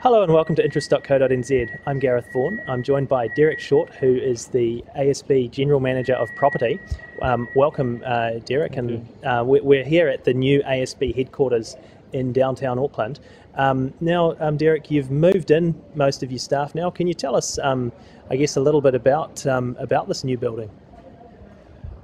Hello and welcome to interest.co.nz. I'm Gareth Vaughan. I'm joined by Derek Shortt, who is the ASB General Manager of Property. Welcome, Derek, and we're here at the new ASB headquarters in downtown Auckland. Now, Derek, you've moved in most of your staff now. Can you tell us, I guess, a little bit about this new building?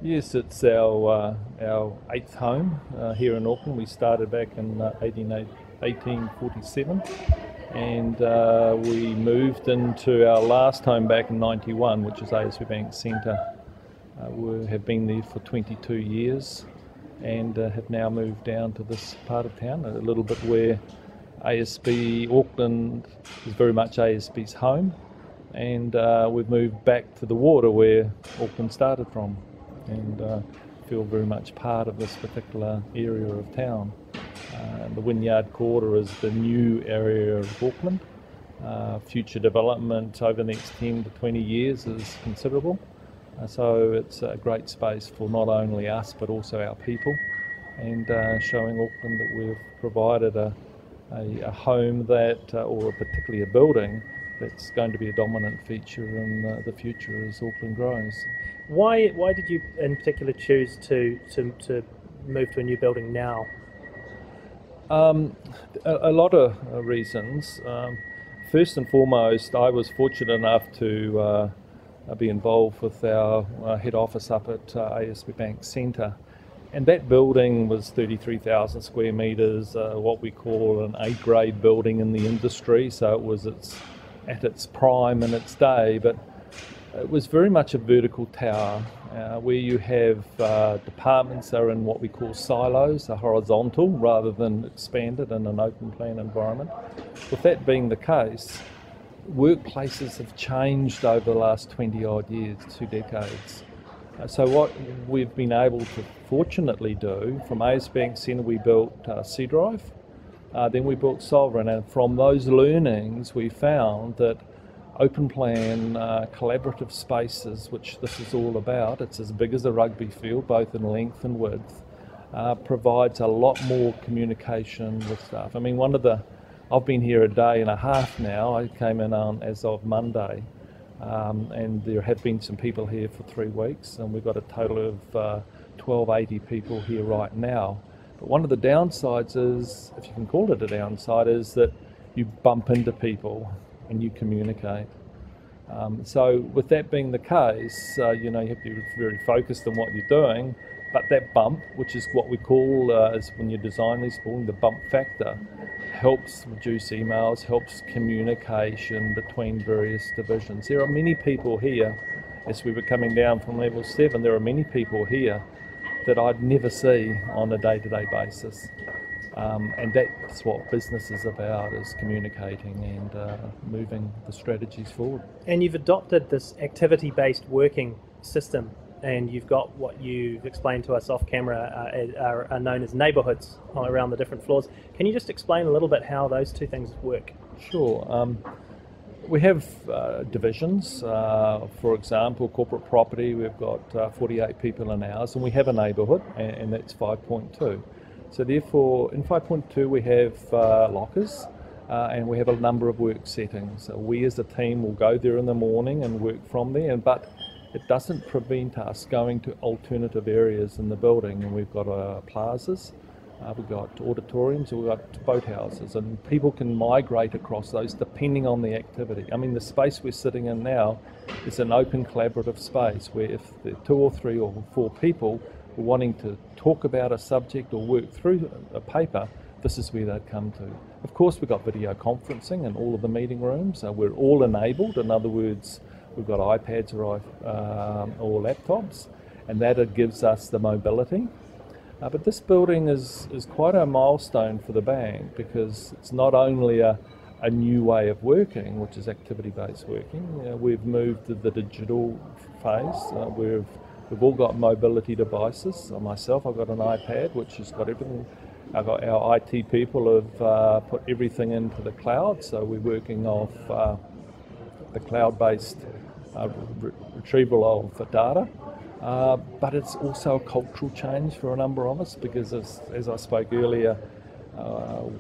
Yes, it's our eighth home here in Auckland. We started back in 1847. And we moved into our last home back in '91, which is ASB Bank Centre. We have been there for 22 years and have now moved down to this part of town, a little bit where ASB Auckland is very much ASB's home, and we've moved back to the water where Auckland started from, and feel very much part of this particular area of town. The Wynyard Quarter is the new area of Auckland. Future development over the next 10 to 20 years is considerable. So it's a great space for not only us but also our people, and showing Auckland that we've provided a home that, or particularly a building, that's going to be a dominant feature in the future as Auckland grows. Why did you in particular choose to move to a new building now? A lot of reasons. First and foremost, I was fortunate enough to be involved with our head office up at ASB Bank Centre, and that building was 33,000 square metres, what we call an A-grade building in the industry, so it was at its prime in its day, but it was very much a vertical tower where you have departments that are in what we call silos, are horizontal rather than expanded in an open plan environment. With that being the case, workplaces have changed over the last 20 odd years, 2 decades. So what we've been able to fortunately do, from ASB Bank Centre we built C Drive, then we built Sovereign, and from those learnings we found that open plan, collaborative spaces, which this is all about, it's as big as a rugby field, both in length and width, provides a lot more communication with staff. I mean, I've been here a day and a half now. I came in as of Monday, and there have been some people here for 3 weeks, and we've got a total of 1280 people here right now. But one of the downsides is, if you can call it a downside, is that you bump into people and you communicate. So with that being the case, you have to be very focused on what you're doing, but that bump, which is what we call, is when you design these buildings, the bump factor, helps reduce emails, helps communication between various divisions. There are many people here, as we were coming down from level 7, there are many people here that I'd never see on a day-to-day basis. And that's what business is about, is communicating and moving the strategies forward. And you've adopted this activity-based working system, and you've got what you've explained to us off camera are known as neighbourhoods around the different floors. Can you just explain a little bit how those two things work? Sure. We have divisions. For example, corporate property, we've got 48 people in ours, and we have a neighbourhood, and that's 5.2. So therefore, in 5.2 we have lockers, and we have a number of work settings. So we as a team will go there in the morning and work from there, but it doesn't prevent us going to alternative areas in the building. And we've got plazas, we've got auditoriums, we've got boathouses, and people can migrate across those depending on the activity. I mean, the space we're sitting in now is an open collaborative space where if there are 2 or 3 or 4 people wanting to talk about a subject or work through a paper, this is where they'd come to. Of course, we've got video conferencing in all of the meeting rooms. We're all enabled. In other words, we've got iPads or laptops, and that gives us the mobility. But this building is quite a milestone for the bank, because it's not only a new way of working, which is activity-based working. We've moved to the digital phase. We've all got mobility devices. Myself, I've got an iPad which has got everything. Our IT people have put everything into the cloud, so we're working off the cloud-based retrieval of data. But it's also a cultural change for a number of us, because as I spoke earlier,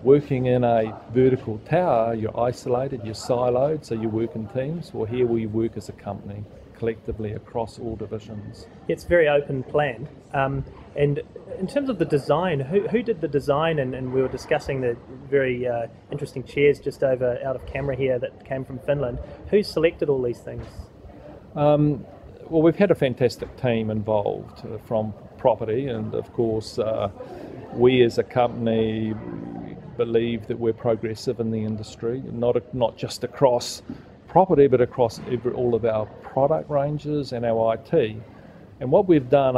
Working in a vertical tower, you're isolated, you're siloed, so you work in teams. Well, here we work as a company, collectively across all divisions. It's very open plan. And in terms of the design, who did the design? And we were discussing the very interesting chairs just out of camera here that came from Finland. Who selected all these things? Well, we've had a fantastic team involved from property, and of course we as a company believe that we're progressive in the industry, not just across property but across all of our product ranges and our IT. And what we've done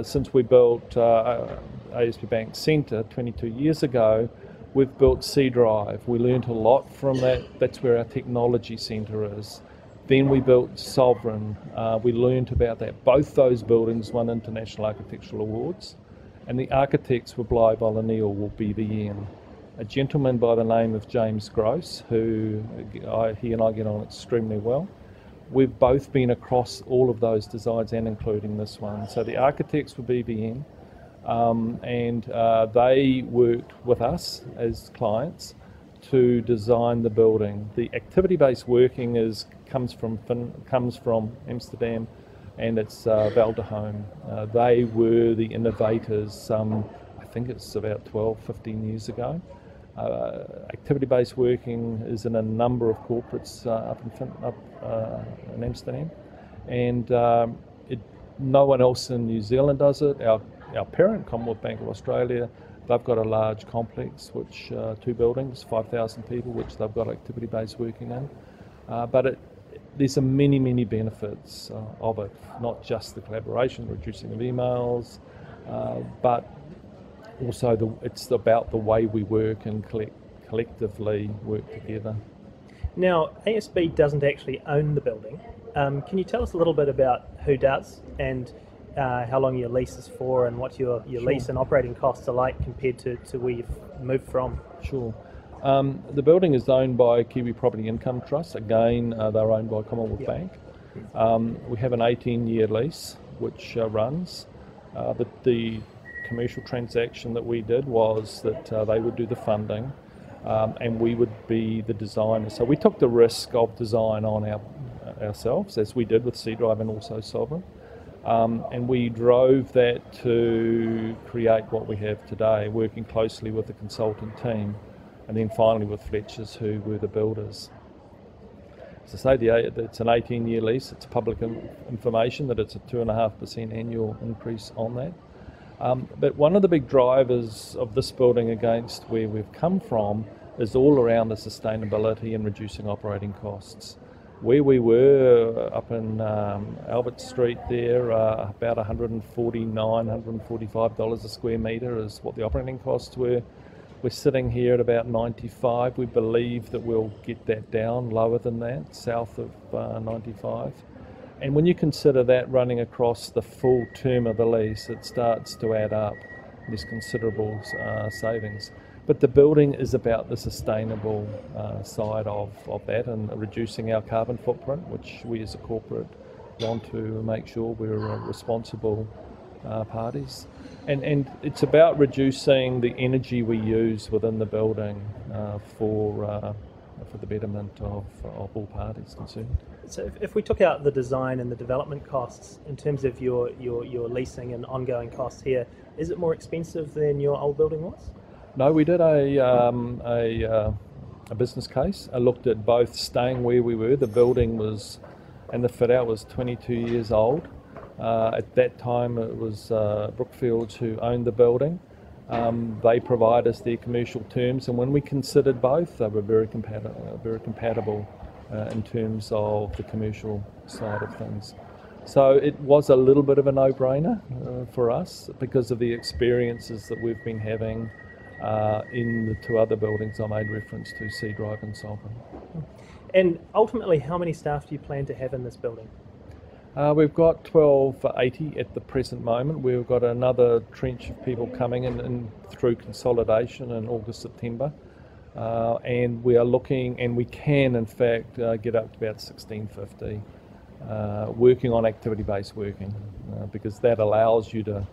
since we built ASB Bank Centre 22 years ago, we've built C Drive. We learnt a lot from that. That's where our technology centre is. Then we built Sovereign. We learnt about that. Both those buildings won International Architectural Awards, and the architects were Bly O'Neill, will BVN. A gentleman by the name of James Gross, who he and I get on extremely well. We've both been across all of those designs and including this one. So the architects were BVN, and they worked with us as clients to design the building. The activity-based working comes from Amsterdam, and it's Valderhome. They were the innovators. I think it's about 12, 15 years ago. Activity-based working is in a number of corporates up in Amsterdam, and no one else in New Zealand does it. Our parent, Commonwealth Bank of Australia, they've got a large complex, which 2 buildings, 5,000 people, which they've got activity-based working in. But there's many benefits of it, not just the collaboration, reducing of emails, but also it's about the way we work and collectively work together. Now, ASB doesn't actually own the building. Can you tell us a little bit about who does, and how long your lease is for, and what your Sure. lease and operating costs are like compared to where you've moved from? Sure. The building is owned by Kiwi Property Income Trust. Again, they're owned by Commonwealth Bank. We have an 18-year lease which runs. The commercial transaction that we did was that they would do the funding, and we would be the designer. So we took the risk of design on ourselves, as we did with C Drive and also Sovereign, and we drove that to create what we have today, working closely with the consultant team, and then finally with Fletchers, who were the builders. As I say, it's an 18-year lease. It's public information that it's a 2.5% annual increase on that. But one of the big drivers of this building against where we've come from is all around the sustainability and reducing operating costs. Where we were up in Albert Street there, about $149, $145 a square metre is what the operating costs were. We're sitting here at about 95. We believe that we'll get that down lower than that, south of 95. And when you consider that running across the full term of the lease, it starts to add up. There's considerable savings. But the building is about the sustainable side of that, and reducing our carbon footprint, which we as a corporate want to make sure we're responsible parties. And it's about reducing the energy we use within the building for the betterment of all parties concerned. So if we took out the design and the development costs, in terms of your leasing and ongoing costs here, is it more expensive than your old building was? No, we did a business case. I looked at both staying where we were. The building was, and the fit out was 22 years old. At that time it was Brookfields who owned the building. They provide us their commercial terms, and when we considered both, they were very compatible in terms of the commercial side of things. So it was a little bit of a no-brainer for us because of the experiences that we've been having in the 2 other buildings I made reference to, C Drive and Sovereign. And ultimately, how many staff do you plan to have in this building? We've got 1280 at the present moment. We've got another trench of people coming in through consolidation in August, September. And we are looking, and we can in fact get up to about 1650, working on activity-based working, because that allows you to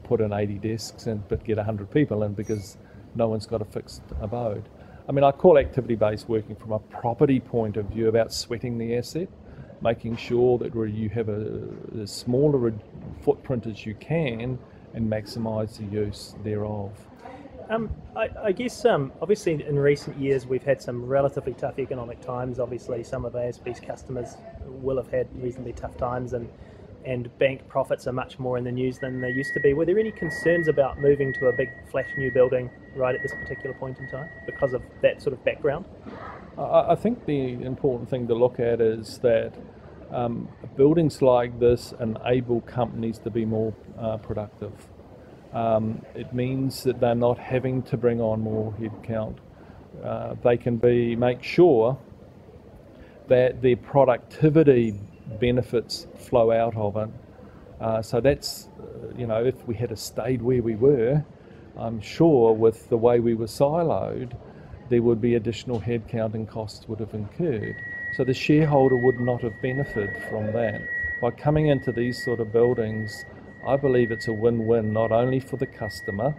put in 80 desks but get 100 people in, because no one's got a fixed abode. I mean, I call activity-based working from a property point of view about sweating the asset, making sure that you have as small a footprint as you can and maximise the use thereof. I guess obviously in recent years we've had some relatively tough economic times. Obviously some of ASB's customers will have had reasonably tough times, and bank profits are much more in the news than they used to be. Were there any concerns about moving to a big flash new building right at this particular point in time because of that sort of background? I think the important thing to look at is that buildings like this enable companies to be more productive. It means that they're not having to bring on more headcount. They can make sure that their productivity benefits flow out of it. So that's, if we had stayed where we were, I'm sure with the way we were siloed, there would be additional headcount and costs would have incurred. So the shareholder would not have benefited from that. By coming into these sort of buildings, I believe it's a win-win, not only for the customer,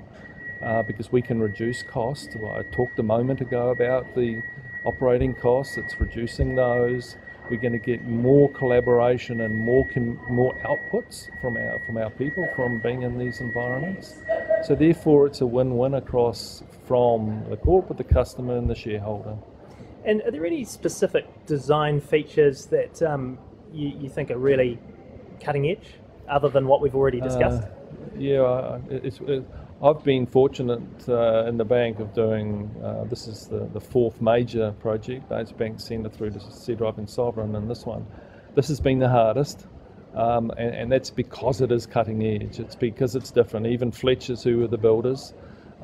because we can reduce costs. I talked a moment ago about the operating costs, it's reducing those. We're going to get more collaboration and more outputs from our people from being in these environments. So therefore it's a win-win across from the corporate, the customer and the shareholder. And are there any specific design features that you think are really cutting edge, other than what we've already discussed? I've been fortunate in the bank of doing, this is the fourth major project, ASB Bank Centre through to Sea Drive and Sovereign, and this one. This has been the hardest, and that's because it is cutting edge. It's because it's different. Even Fletcher's, who were the builders,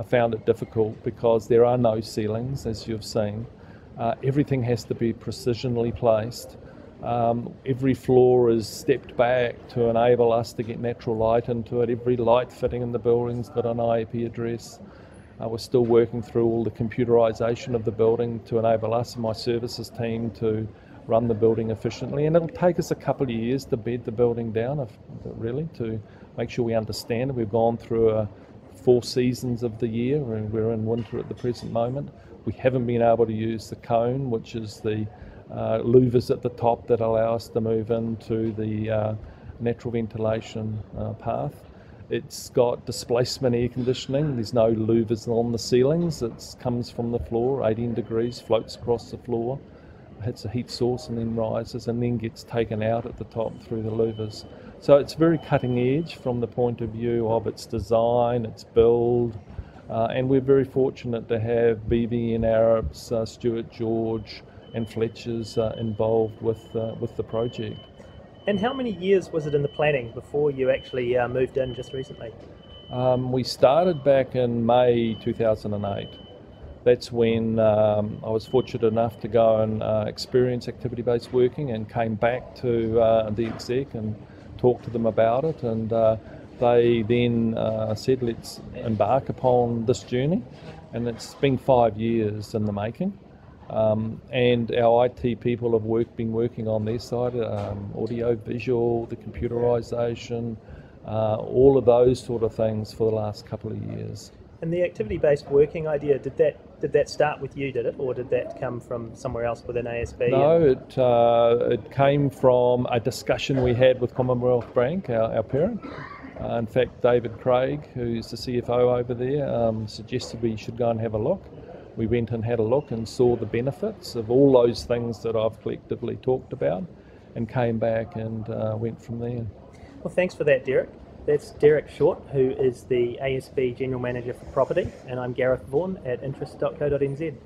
found it difficult because there are no ceilings, as you've seen. Everything has to be precisionally placed. Every floor is stepped back to enable us to get natural light into it. Every light fitting in the building's got an IEP address. We're still working through all the computerisation of the building to enable us and my services team to run the building efficiently. And it'll take us a couple of years to bed the building down, really, to make sure we understand it. We've gone through 4 seasons of the year, and we're in winter at the present moment. We haven't been able to use the cone, which is the louvers at the top that allow us to move into the natural ventilation path. It's got displacement air conditioning. There's no louvers on the ceilings. It comes from the floor, 18 degrees, floats across the floor, hits a heat source and then rises and then gets taken out at the top through the louvers. So it's very cutting edge from the point of view of its design, its build, and we're very fortunate to have BVN Arabs, Stuart George and Fletcher's involved with the project. And how many years was it in the planning before you actually moved in just recently? We started back in May 2008. That's when I was fortunate enough to go and experience activity-based working, and came back to the exec and talked to them about it, and they then said, let's embark upon this journey. And it's been 5 years in the making. And our IT people have been working on their side, audio, visual, the computerisation, all of those sort of things for the last couple of years. And the activity-based working idea, did that start with you, did it? Or did that come from somewhere else within ASB? No, it came from a discussion we had with Commonwealth Bank, our parent. In fact, David Craig, who's the CFO over there, suggested we should go and have a look. We went and had a look and saw the benefits of all those things that I've collectively talked about, and came back and went from there. Well, thanks for that, Derek. That's Derek Shortt, who is the ASB General Manager for Property, and I'm Gareth Vaughan at interest.co.nz.